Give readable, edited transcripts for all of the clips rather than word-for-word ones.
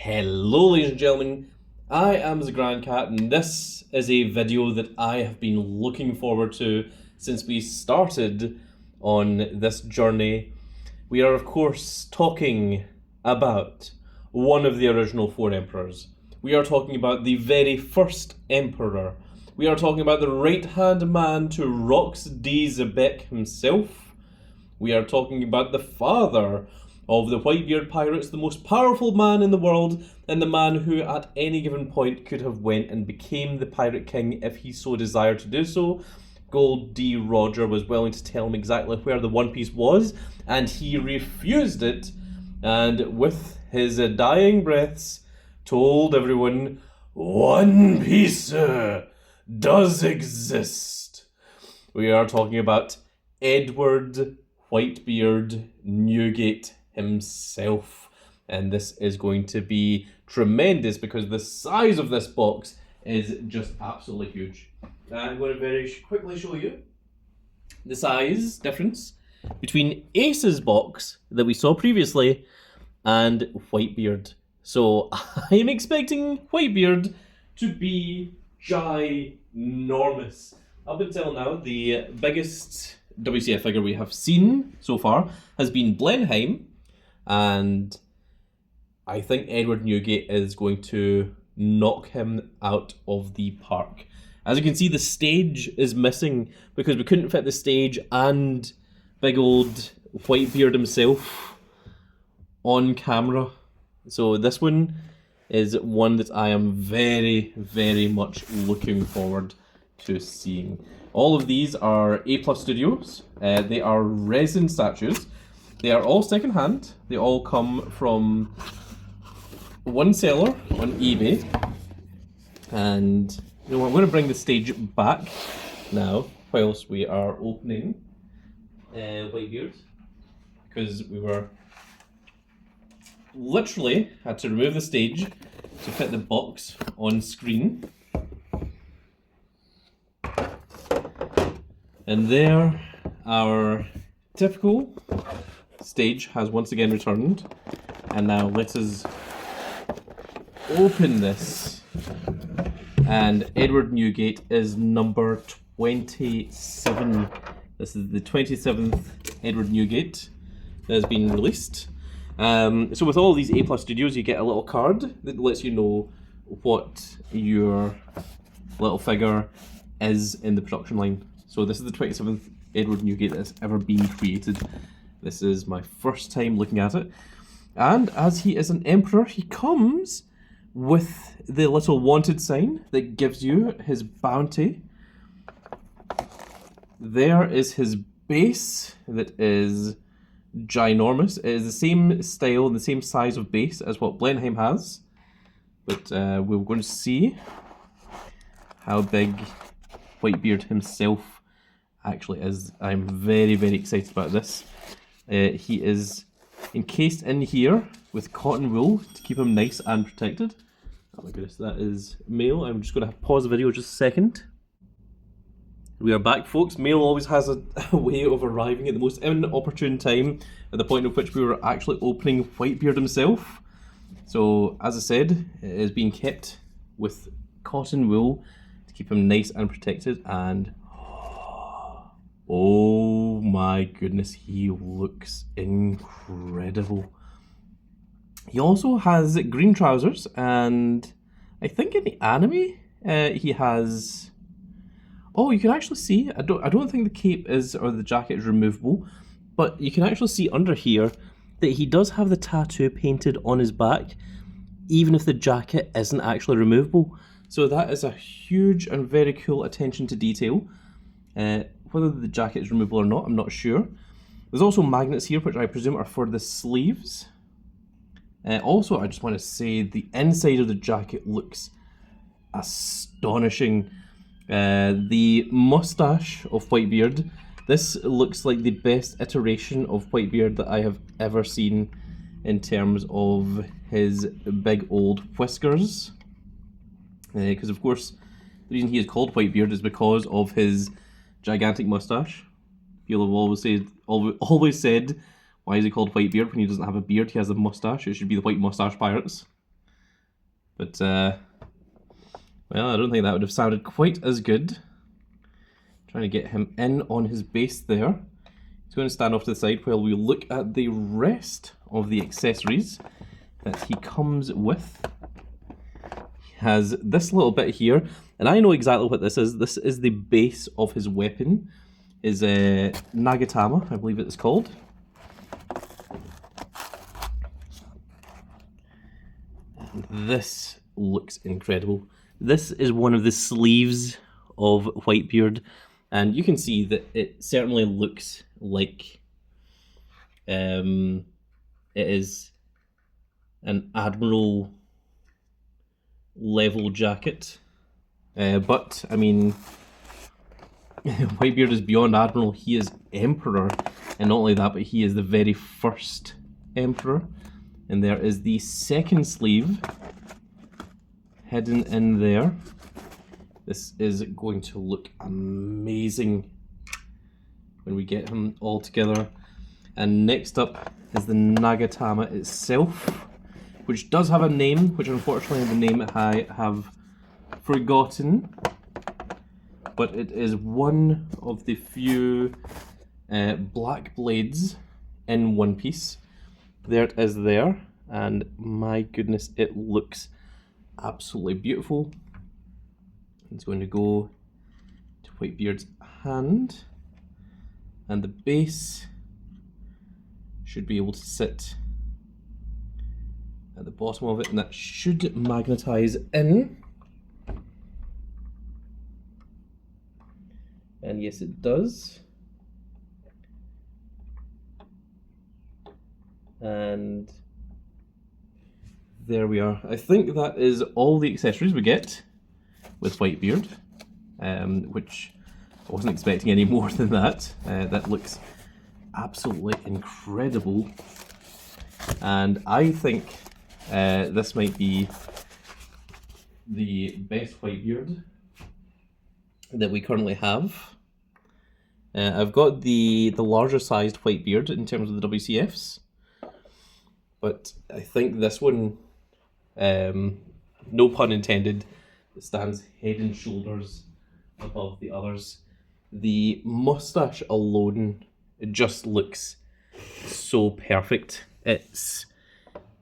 Hello ladies and gentlemen, I am the Grand Cat and this is a video that I have been looking forward to since we started on this journey. We are of course talking about one of the original four emperors. We are talking about the very first emperor. We are talking about the right-hand man to Rox D. Zebek himself. We are talking about the father of the Whitebeard pirates, the most powerful man in the world, and the man who at any given point could have went and became the Pirate King if he so desired to do so. Gold D. Roger was willing to tell him exactly where the One Piece was, and he refused it, and with his dying breaths told everyone, One Piece does exist. We are talking about Edward Whitebeard Newgate himself, and this is going to be tremendous because the size of this box is just absolutely huge. I'm going to very quickly show you the size difference between Ace's box that we saw previously and Whitebeard. So I'm expecting Whitebeard to be ginormous. Up until now, the biggest WCF figure we have seen so far has been Blenheim, and I think Edward Newgate is going to knock him out of the park. As you can see, the stage is missing because we couldn't fit the stage and big old Whitebeard himself on camera. So this one is one that I am very, very much looking forward to seeing. All of these are A+ Studios. They are resin statues. They are all second-hand. They all come from one seller on eBay. And you know what, I'm going to bring the stage back now whilst we are opening Whitebeard, because we were literally had to remove the stage to fit the box on screen. And there, our typical stage has once again returned. And now let us open this. And Edward Newgate is number 27. This is the 27th Edward Newgate that has been released. So with all these A+ Studios, you get a little card that lets you know what your little figure is in the production line. So this is the 27th Edward Newgate that has ever been created. This is my first time looking at it. And as he is an emperor, he comes with the little wanted sign that gives you his bounty. There is his base that is ginormous. It is the same style and the same size of base as what Blenheim has. But we're going to see how big Whitebeard himself actually is. I'm very, very excited about this. He is encased in here with cotton wool to keep him nice and protected. Oh my goodness, that is mail. I'm just going to pause the video just a second. We are back, folks. Mail always has a way of arriving at the most inopportune time, at the point at which we were actually opening Whitebeard himself. So, as I said, it is being kept with cotton wool to keep him nice and protected, and oh my goodness, he looks incredible. He also has green trousers, and I think in the anime he has... Oh, you can actually see, I don't think the cape is, or the jacket is removable, but you can actually see under here that he does have the tattoo painted on his back, even if the jacket isn't actually removable. So that is a huge and very cool attention to detail. Whether the jacket is removable or not, I'm not sure. There's also magnets here, which I presume are for the sleeves. Also, I just want to say the inside of the jacket looks astonishing. The mustache of Whitebeard, this looks like the best iteration of Whitebeard that I have ever seen in terms of his big old whiskers. Because of course, the reason he is called Whitebeard is because of his gigantic mustache. People have always said, why is he called Whitebeard when he doesn't have a beard? He has a mustache. It should be the White Mustache Pirates. But, well, I don't think that would have sounded quite as good. Trying to get him in on his base there. He's going to stand off to the side while we look at the rest of the accessories that he comes with. He has this little bit here, and I know exactly what this is. This is the base of his weapon, his Nagatama, I believe it's called. And this looks incredible. This is one of the sleeves of Whitebeard, and you can see that it certainly looks like it is an Admiral level jacket. But, I mean, Whitebeard is beyond Admiral, he is Emperor. And not only that, but he is the very first Emperor. And there is the second sleeve hidden in there. This is going to look amazing when we get him all together. And next up is the Nagatama itself, which does have a name, which unfortunately the name I have forgotten. But it is one of the few black blades in one piece. There it is there, and my goodness, it looks absolutely beautiful. It's going to go to Whitebeard's hand, and the base should be able to sit at the bottom of it, and that should magnetize in. And yes, it does. And there we are. I think that is all the accessories we get with Whitebeard, which I wasn't expecting any more than that. That looks absolutely incredible. And I think this might be the best Whitebeard that we currently have. I've got the larger sized Whitebeard in terms of the WCFs, but I think this one, no pun intended, stands head and shoulders above the others. The mustache alone, it just looks so perfect. It's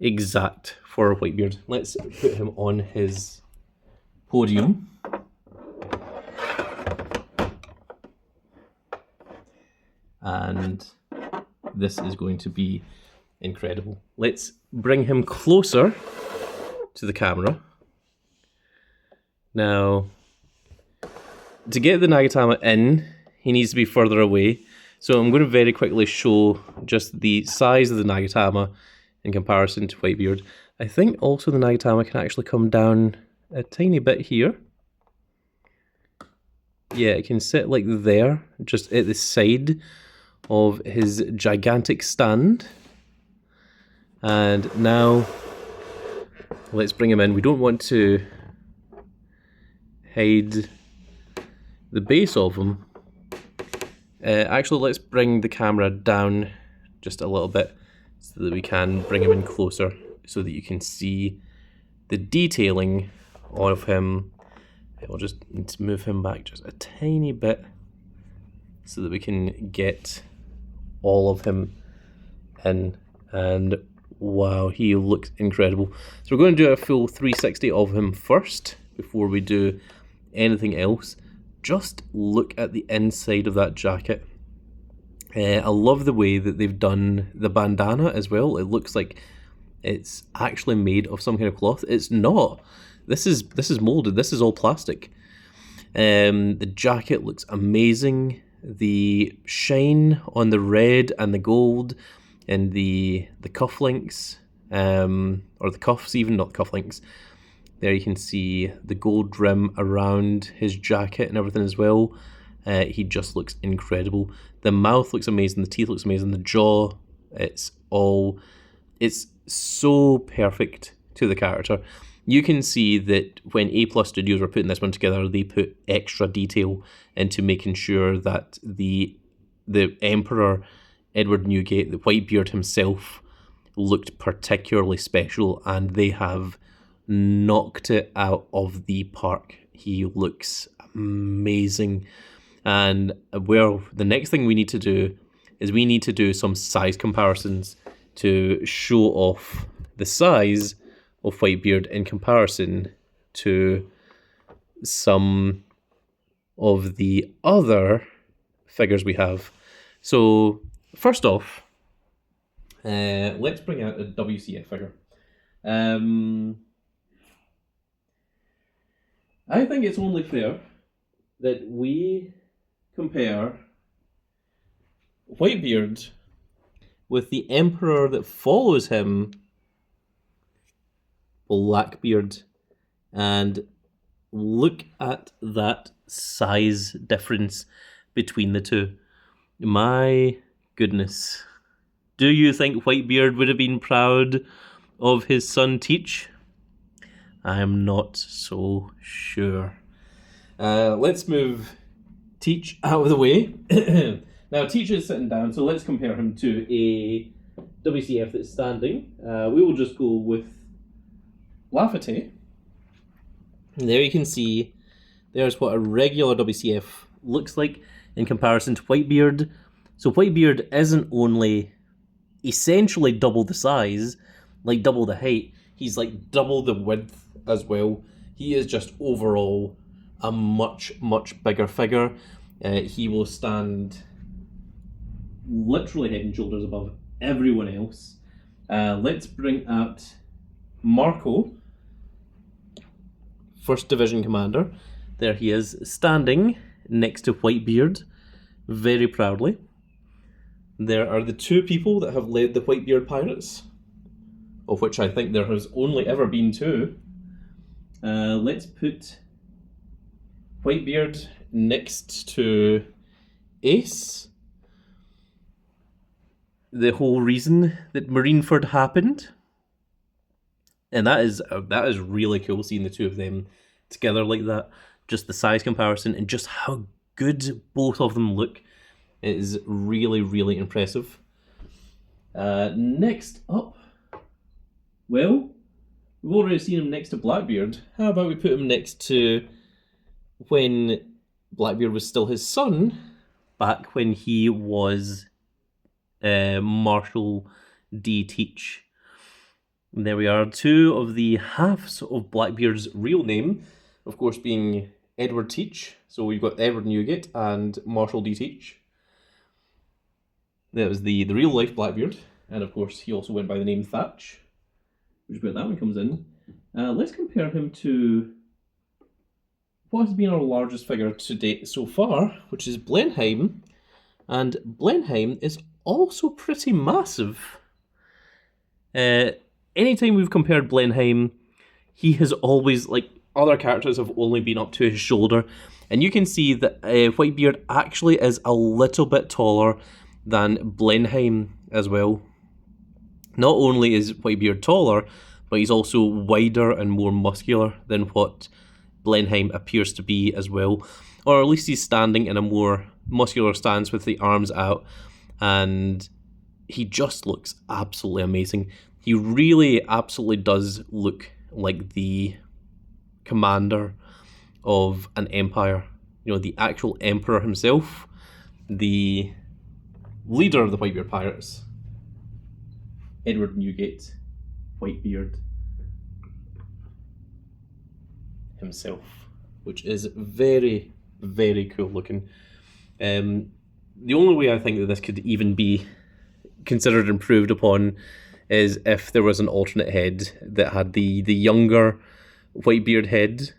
exact for Whitebeard. Let's put him on his podium. And this is going to be incredible. Let's bring him closer to the camera. Now, to get the Nagatama in, he needs to be further away. So I'm going to very quickly show just the size of the Nagatama in comparison to Whitebeard. I think also the Nagatama can actually come down a tiny bit here. Yeah, it can sit like there, just at the side of his gigantic stand. And now let's bring him in. We don't want to hide the base of him. Actually, let's bring the camera down just a little bit so that we can bring him in closer so that you can see the detailing of him. We'll just need to move him back just a tiny bit so that we can get all of him in. And wow, he looks incredible. So we're going to do a full 360 of him first before we do anything else. Just look at the inside of that jacket. I love the way that they've done the bandana as well. It looks like it's actually made of some kind of cloth. It's not. This is molded. This is all plastic. The jacket looks amazing. The shine on the red and the gold and the cufflinks, or the cuffs even, not the cufflinks. There you can see the gold rim around his jacket and everything as well. He just looks incredible. The mouth looks amazing, the teeth looks amazing, the jaw, it's so perfect to the character. You can see that when A+ Studios were putting this one together, they put extra detail into making sure that the Emperor, Edward Newgate, the Whitebeard himself, looked particularly special, and they have knocked it out of the park. He looks amazing. And well, the next thing we need to do is we need to do some size comparisons to show off the size of Whitebeard in comparison to some of the other figures we have. So first off, let's bring out a WCF figure. I think it's only fair that we compare Whitebeard with the emperor that follows him, Blackbeard, and look at that size difference between the two. My goodness. Do you think Whitebeard would have been proud of his son Teach? I am not so sure. Let's move Teach out of the way. Now, Teach is sitting down, so let's compare him to a WCF that's standing. We will just go with Lafferty. There you can see, there's what a regular WCF looks like in comparison to Whitebeard. So Whitebeard isn't only essentially double the size, like double the height, he's like double the width as well. He is just overall a much, much bigger figure. He will stand literally head and shoulders above everyone else. Let's bring out Marco, First Division Commander. There he is, standing next to Whitebeard, very proudly. There are the two people that have led the Whitebeard Pirates, of which I think there has only ever been two. Let's put Whitebeard next to Ace. The whole reason that Marineford happened. And that is really cool, seeing the two of them together like that. Just the size comparison and just how good both of them look. It is really, really impressive. Next up, well, we've already seen him next to Blackbeard. How about we put him next to when Blackbeard was still his son, back when he was Marshal D. Teach. And there we are, two of the halves of Blackbeard's real name, of course, being Edward Teach. So we've got Edward Newgate and Marshal D. Teach. That was the real life Blackbeard, and of course he also went by the name Thatch, which is where that one comes in. Let's compare him to what has been our largest figure to date so far, which is Blenheim, and Blenheim is also pretty massive. Anytime we've compared Blenheim, he has always, like, other characters have only been up to his shoulder, and you can see that Whitebeard actually is a little bit taller than Blenheim as well. Not only is Whitebeard taller, but he's also wider and more muscular than what Blenheim appears to be as well. Or at least he's standing in a more muscular stance with the arms out, and he just looks absolutely amazing. He really absolutely does look like the commander of an empire. You know, the actual emperor himself, the leader of the Whitebeard Pirates, Edward Newgate, Whitebeard himself, which is very, very cool looking. The only way I think that this could even be considered improved upon is if there was an alternate head that had the younger Whitebeard head.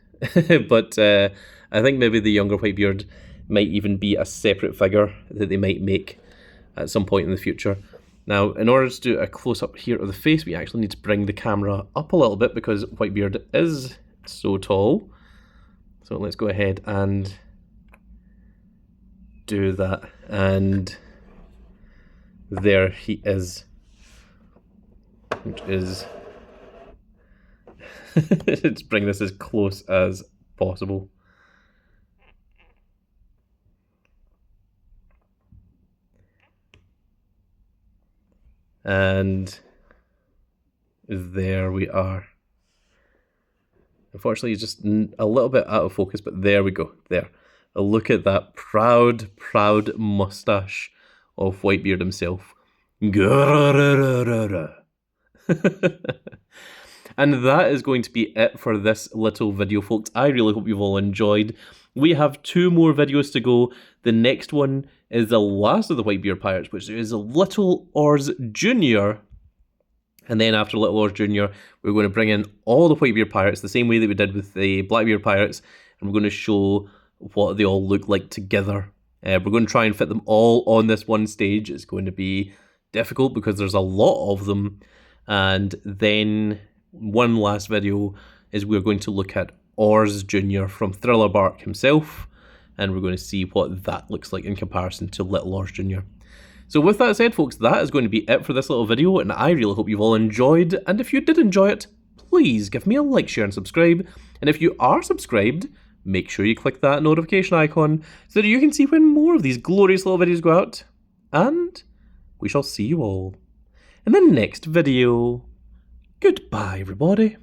But I think maybe the younger Whitebeard might even be a separate figure that they might make at some point in the future. Now, in order to do a close-up here of the face, we actually need to bring the camera up a little bit because Whitebeard is so tall. So let's go ahead and do that. And there he is. Which is... let's bring this as close as possible. And there we are. Unfortunately, he's just a little bit out of focus, but there we go. There. A look at that proud, proud moustache of Whitebeard himself. And that is going to be it for this little video, folks. I really hope you've all enjoyed. We have 2 more videos to go. The next one is the last of the Whitebeard pirates, which is Little Ors Jr. And then after Little Ors Jr., we're going to bring in all the Whitebeard pirates, the same way that we did with the Blackbeard pirates, and we're going to show what they all look like together. We're going to try and fit them all on this one stage. It's going to be difficult because there's a lot of them. And then one last video is we're going to look at Ors Jr. from Thriller Bark himself, and we're going to see what that looks like in comparison to Little Ors Jr. So with that said, folks, that is going to be it for this little video, and I really hope you've all enjoyed, and if you did enjoy it, please give me a like, share, and subscribe, and if you are subscribed, make sure you click that notification icon so that you can see when more of these glorious little videos go out, and we shall see you all in the next video. Goodbye, everybody.